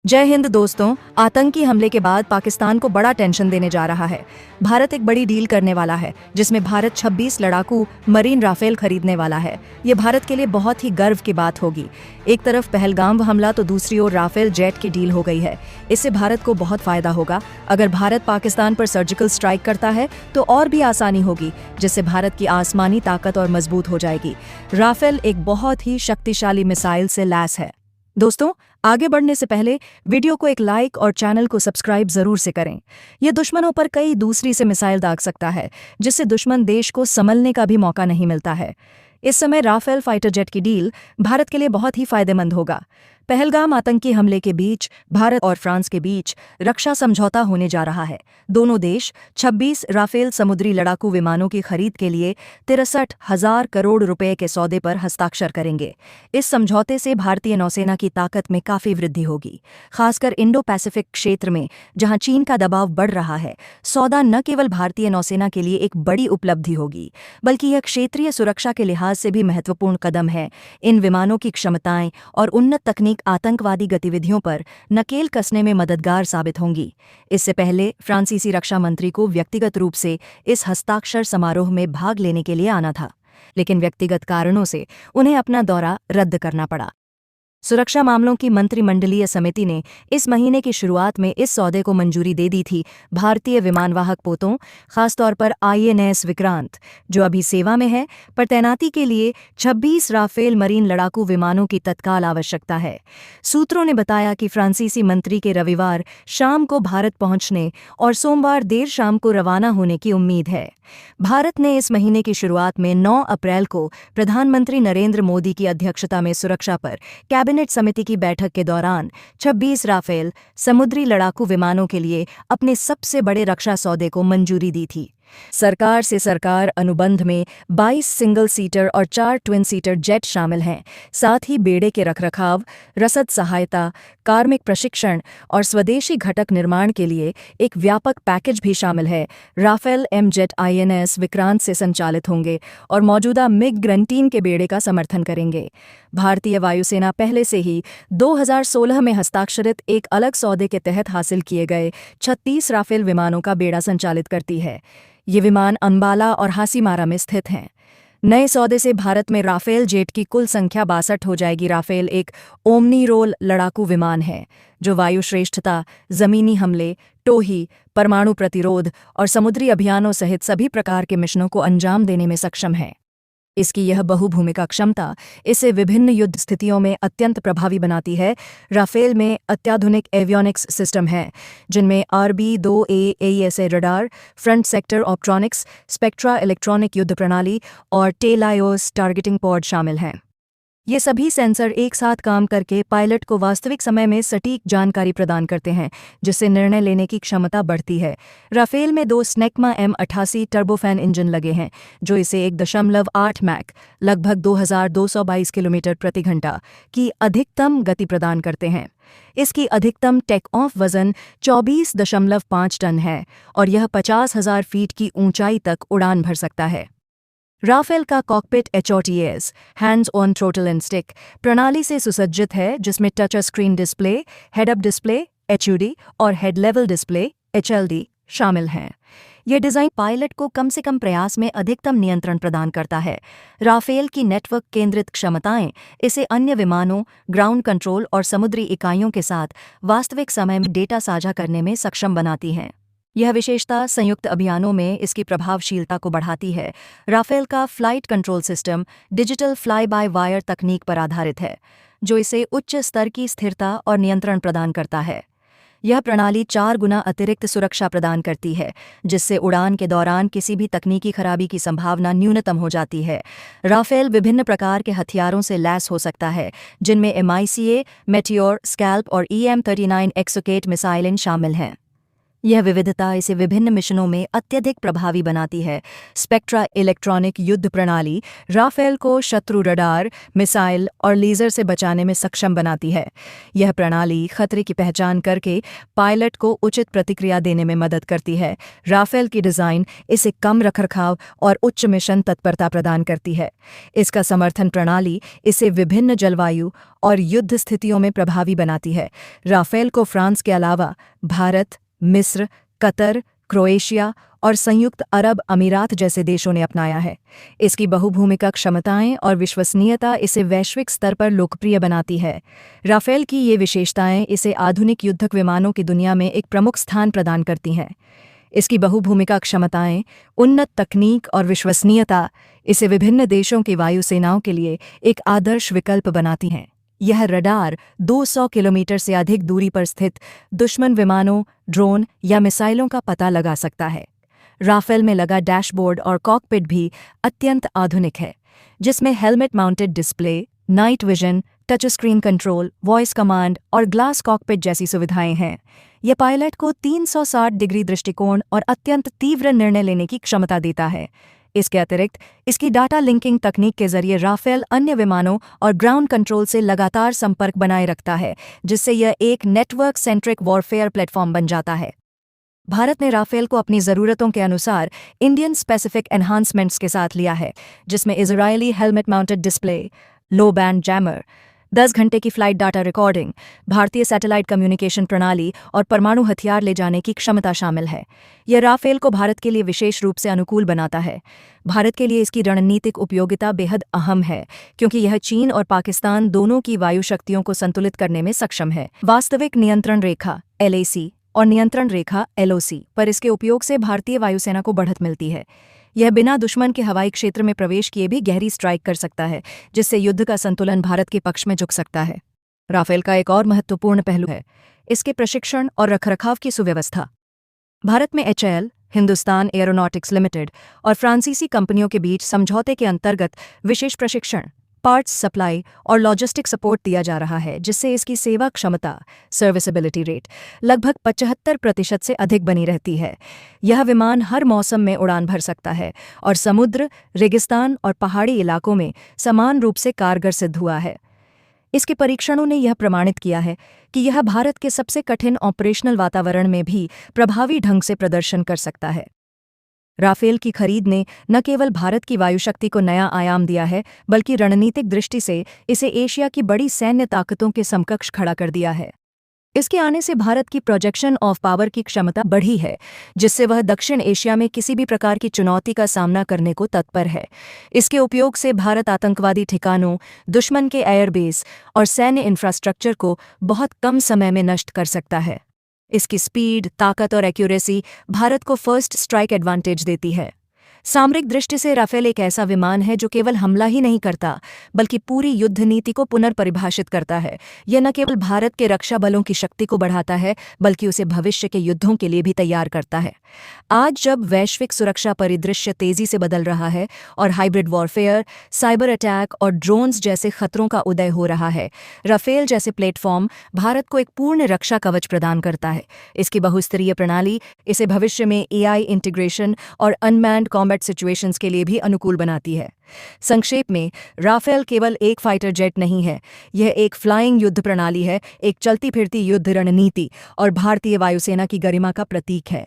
जय हिंद दोस्तों। आतंकी हमले के बाद पाकिस्तान को बड़ा टेंशन देने जा रहा है। भारत एक बड़ी डील करने वाला है जिसमें भारत 26 लड़ाकू मरीन राफेल खरीदने वाला है। ये भारत के लिए बहुत ही गर्व की बात होगी। एक तरफ पहलगाम हमला तो दूसरी ओर राफेल जेट की डील हो गई है। इससे भारत को बहुत फायदा होगा। अगर भारत पाकिस्तान पर सर्जिकल स्ट्राइक करता है तो और भी आसानी होगी, जिससे भारत की आसमानी ताकत और मजबूत हो जाएगी। राफेल एक बहुत ही शक्तिशाली मिसाइल से लैस है। दोस्तों, आगे बढ़ने से पहले वीडियो को एक लाइक और चैनल को सब्सक्राइब जरूर से करें। यह दुश्मनों पर कई दूसरी से मिसाइल दाग सकता है, जिससे दुश्मन देश को संभलने का भी मौका नहीं मिलता है। इस समय राफेल फाइटर जेट की डील भारत के लिए बहुत ही फायदेमंद होगा। पहलगाम आतंकी हमले के बीच भारत और फ्रांस के बीच रक्षा समझौता होने जा रहा है। दोनों देश 26 राफेल समुद्री लड़ाकू विमानों की खरीद के लिए 63,000 करोड़ रुपए के सौदे पर हस्ताक्षर करेंगे। इस समझौते से भारतीय नौसेना की ताकत में काफी वृद्धि होगी, खासकर इंडो पैसिफिक क्षेत्र में जहां चीन का दबाव बढ़ रहा है। सौदा न केवल भारतीय नौसेना के लिए एक बड़ी उपलब्धि होगी, बल्कि यह क्षेत्रीय सुरक्षा के लिहाज से भी महत्वपूर्ण कदम है। इन विमानों की क्षमताएं और उन्नत तकनीक आतंकवादी गतिविधियों पर नकेल कसने में मददगार साबित होंगी। इससे पहले फ्रांसीसी रक्षा मंत्री को व्यक्तिगत रूप से इस हस्ताक्षर समारोह में भाग लेने के लिए आना था, लेकिन व्यक्तिगत कारणों से उन्हें अपना दौरा रद्द करना पड़ा। सुरक्षा मामलों की मंत्रिमंडलीय समिति ने इस महीने की शुरुआत में इस सौदे को मंजूरी दे दी थी। भारतीय विमानवाहक पोतों, खासतौर पर INS विक्रांत, जो अभी सेवा में है, पर तैनाती के लिए 26 राफेल मरीन लड़ाकू विमानों की तत्काल आवश्यकता है। सूत्रों ने बताया कि फ्रांसीसी मंत्री के रविवार शाम को भारत पहुंचने और सोमवार देर शाम को रवाना होने की उम्मीद है। भारत ने इस महीने की शुरुआत में 9 अप्रैल को प्रधानमंत्री नरेंद्र मोदी की अध्यक्षता में सुरक्षा पर कैबिनेट समिति की बैठक के दौरान 26 राफेल समुद्री लड़ाकू विमानों के लिए अपने सबसे बड़े रक्षा सौदे को मंजूरी दी थी। सरकार से सरकार अनुबंध में 22 सिंगल सीटर और 4 ट्विन सीटर जेट शामिल हैं। साथ ही बेड़े के रखरखाव, रसद सहायता, कार्मिक प्रशिक्षण और स्वदेशी घटक निर्माण के लिए एक व्यापक पैकेज भी शामिल है। राफेल एमजेट INS विक्रांत से संचालित होंगे और मौजूदा MiG-19 के बेड़े का समर्थन करेंगे। भारतीय वायुसेना पहले से ही 2016 में हस्ताक्षरित एक अलग सौदे के तहत हासिल किए गए 36 राफेल विमानों का बेड़ा संचालित करती है। ये विमान अंबाला और हासीमारा में स्थित हैं। नए सौदे से भारत में राफेल जेट की कुल संख्या 62 हो जाएगी। राफेल एक ओमनी रोल लड़ाकू विमान है जो वायु श्रेष्ठता, जमीनी हमले, टोही, परमाणु प्रतिरोध और समुद्री अभियानों सहित सभी प्रकार के मिशनों को अंजाम देने में सक्षम है। इसकी यह बहुभूमिका क्षमता इसे विभिन्न युद्ध स्थितियों में अत्यंत प्रभावी बनाती है। राफेल में अत्याधुनिक एवियोनिक्स सिस्टम हैं, जिनमें RB-2A AESA radar, front sector optronics, spectra electronic युद्ध प्रणाली और टेलायोस टारगेटिंग पॉड शामिल हैं। ये सभी सेंसर एक साथ काम करके पायलट को वास्तविक समय में सटीक जानकारी प्रदान करते हैं, जिससे निर्णय लेने की क्षमता बढ़ती है। राफेल में 2 स्नेकमा M88 टर्बोफैन इंजन लगे हैं, जो इसे 1.8 मैक लगभग 2222 किलोमीटर प्रति घंटा की अधिकतम गति प्रदान करते हैं। इसकी अधिकतम टेक ऑफ वजन 24.5 टन है और यह 50,000 फीट की ऊंचाई तक उड़ान भर सकता है। राफेल का cockpit HOTAS hands on throttle and stick प्रणाली से सुसज्जित है, जिसमें touch screen display, head up display HUD और हेड लेवल डिस्प्ले HLD शामिल हैं। यह डिज़ाइन पायलट को कम से कम प्रयास में अधिकतम नियंत्रण प्रदान करता है। राफेल की नेटवर्क केंद्रित क्षमताएं इसे अन्य विमानों, ग्राउंड कंट्रोल और समुद्री इकाइयों के साथ वास्तविक समय में डेटा साझा करने में सक्षम बनाती हैं। यह विशेषता संयुक्त अभियानों में इसकी प्रभावशीलता को बढ़ाती है। राफेल का flight control system digital fly by wire तकनीक पर आधारित है, जो इसे उच्च स्तर की स्थिरता और नियंत्रण प्रदान करता है। यह प्रणाली 4 गुना अतिरिक्त सुरक्षा प्रदान करती है, जिससे उड़ान के दौरान किसी भी तकनीकी खराबी की संभावना न्यूनतम हो जाती है। राफेल विभिन्न प्रकार के हथियारों से लैस हो सकता है, जिनमें MICA, मेटियोर, स्कैल्प और EM-39 एक्सोकेट मिसाइलें शामिल हैं। यह विविधता इसे विभिन्न मिशनों में अत्यधिक प्रभावी बनाती है। स्पेक्ट्रा इलेक्ट्रॉनिक युद्ध प्रणाली राफेल को शत्रु रडार, मिसाइल और लेजर से बचाने में सक्षम बनाती है। यह प्रणाली खतरे की पहचान करके पायलट को उचित प्रतिक्रिया देने में मदद करती है। राफेल की डिज़ाइन इसे कम रखरखाव और उच्च मिशन तत्परता प्रदान करती है। इसका समर्थन प्रणाली इसे विभिन्न जलवायु और युद्ध स्थितियों में प्रभावी बनाती है। राफेल को फ्रांस के अलावा भारत, मिस्र, कतर, क्रोएशिया और संयुक्त अरब अमीरात जैसे देशों ने अपनाया है। इसकी बहुभूमिका क्षमताएं और विश्वसनीयता इसे वैश्विक स्तर पर लोकप्रिय बनाती है। राफेल की ये विशेषताएं इसे आधुनिक युद्धक विमानों की दुनिया में एक प्रमुख स्थान प्रदान करती हैं। इसकी बहुभूमिका क्षमताएं, उन्नत तकनीक और विश्वसनीयता इसे विभिन्न देशों की वायुसेनाओं के लिए एक आदर्श विकल्प बनाती हैं। यह रडार 200 किलोमीटर से अधिक दूरी पर स्थित दुश्मन विमानों, ड्रोन या मिसाइलों का पता लगा सकता है। राफेल में लगा डैशबोर्ड और कॉकपिट भी अत्यंत आधुनिक है, जिसमें helmet mounted display, night vision, touch screen control, voice command और ग्लास कॉकपिट जैसी सुविधाएं हैं। यह पायलट को 360 डिग्री दृष्टिकोण और अत्यंत तीव्र निर्णय लेने की क्षमता देता है। इसके अतिरिक्त इसकी डाटा लिंकिंग तकनीक के जरिए राफेल अन्य विमानों और ग्राउंड कंट्रोल से लगातार संपर्क बनाए रखता है, जिससे यह एक नेटवर्क सेंट्रिक वॉरफेयर प्लेटफॉर्म बन जाता है। भारत ने राफेल को अपनी ज़रूरतों के अनुसार इंडियन स्पेसिफिक एनहांसमेंट्स के साथ लिया है, जिसमें इजरायली हेलमेट माउंटेड डिस्प्ले, लो बैंड जैमर, 10 घंटे की फ्लाइट डाटा रिकॉर्डिंग, भारतीय सैटेलाइट कम्युनिकेशन प्रणाली और परमाणु हथियार ले जाने की क्षमता शामिल है। यह राफेल को भारत के लिए विशेष रूप से अनुकूल बनाता है। भारत के लिए इसकी रणनीतिक उपयोगिता बेहद अहम है, क्योंकि यह चीन और पाकिस्तान दोनों की वायु शक्तियों को संतुलित करने में सक्षम है। वास्तविक नियंत्रण रेखा (LAC) और नियंत्रण रेखा (LOC) पर इसके उपयोग से भारतीय वायुसेना को बढ़त मिलती है। यह बिना दुश्मन के हवाई क्षेत्र में प्रवेश किए भी गहरी स्ट्राइक कर सकता है, जिससे युद्ध का संतुलन भारत के पक्ष में झुक सकता है। राफेल का एक और महत्वपूर्ण पहलू है इसके प्रशिक्षण और रखरखाव की सुव्यवस्था। भारत में HAL, हिंदुस्तान एरोनॉटिक्स लिमिटेड और फ्रांसीसी कंपनियों के बीच समझौते के अंतर्गत विशेष प्रशिक्षण, पार्ट्स सप्लाई और लॉजिस्टिक सपोर्ट दिया जा रहा है, जिससे इसकी सेवा क्षमता सर्विसेबिलिटी रेट लगभग 75% से अधिक बनी रहती है। यह विमान हर मौसम में उड़ान भर सकता है और समुद्र, रेगिस्तान और पहाड़ी इलाकों में समान रूप से कारगर सिद्ध हुआ है। इसके परीक्षणों ने यह प्रमाणित किया है कि यह भारत के सबसे कठिन ऑपरेशनल वातावरण में भी प्रभावी ढंग से प्रदर्शन कर सकता है। राफेल की खरीद ने न केवल भारत की वायुशक्ति को नया आयाम दिया है, बल्कि रणनीतिक दृष्टि से इसे एशिया की बड़ी सैन्य ताकतों के समकक्ष खड़ा कर दिया है। इसके आने से भारत की प्रोजेक्शन ऑफ पावर की क्षमता बढ़ी है, जिससे वह दक्षिण एशिया में किसी भी प्रकार की चुनौती का सामना करने को तत्पर है। इसके उपयोग से भारत आतंकवादी ठिकानों, दुश्मन के एयरबेस और सैन्य इंफ्रास्ट्रक्चर को बहुत कम समय में नष्ट कर सकता है। इसकी स्पीड, ताकत और एक्यूरेसी भारत को फर्स्ट स्ट्राइक एडवांटेज देती है। सामरिक दृष्टि से राफेल एक ऐसा विमान है जो केवल हमला ही नहीं करता, बल्कि पूरी युद्ध नीति को पुनर्परिभाषित करता है। यह न केवल भारत के रक्षा बलों की शक्ति को बढ़ाता है, बल्कि उसे भविष्य के युद्धों के लिए भी तैयार करता है। आज जब वैश्विक सुरक्षा परिदृश्य तेजी से बदल रहा है और हाइब्रिड वॉरफेयर, साइबर अटैक और ड्रोन्स जैसे खतरों का उदय हो रहा है, राफेल जैसे प्लेटफॉर्म भारत को एक पूर्ण रक्षा कवच प्रदान करता है। इसकी बहुस्तरीय प्रणाली इसे भविष्य में AI इंटीग्रेशन और अनमैन्ड कॉम्बैट सिचुएशंस के लिए भी अनुकूल बनाती है। संक्षेप में, राफेल केवल एक फाइटर जेट नहीं है, यह एक फ्लाइंग युद्ध प्रणाली है, एक चलती फिरती युद्ध रणनीति और भारतीय वायुसेना की गरिमा का प्रतीक है।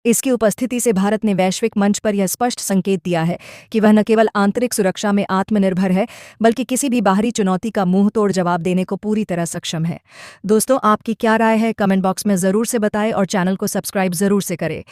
इसकी उपस्थिति से भारत ने वैश्विक मंच पर यह स्पष्ट संकेत दिया है कि वह न केवल आंतरिक सुरक्षा में आत्मनिर्भर है, बल्कि किसी भी बाहरी चुनौती का मुंहतोड़ जवाब देने को पूरी तरह सक्षम है। दोस्तों, आपकी क्या राय है? कमेंट बॉक्स में ज़रूर से बताएं और चैनल को सब्सक्राइब ज़रूर से करें।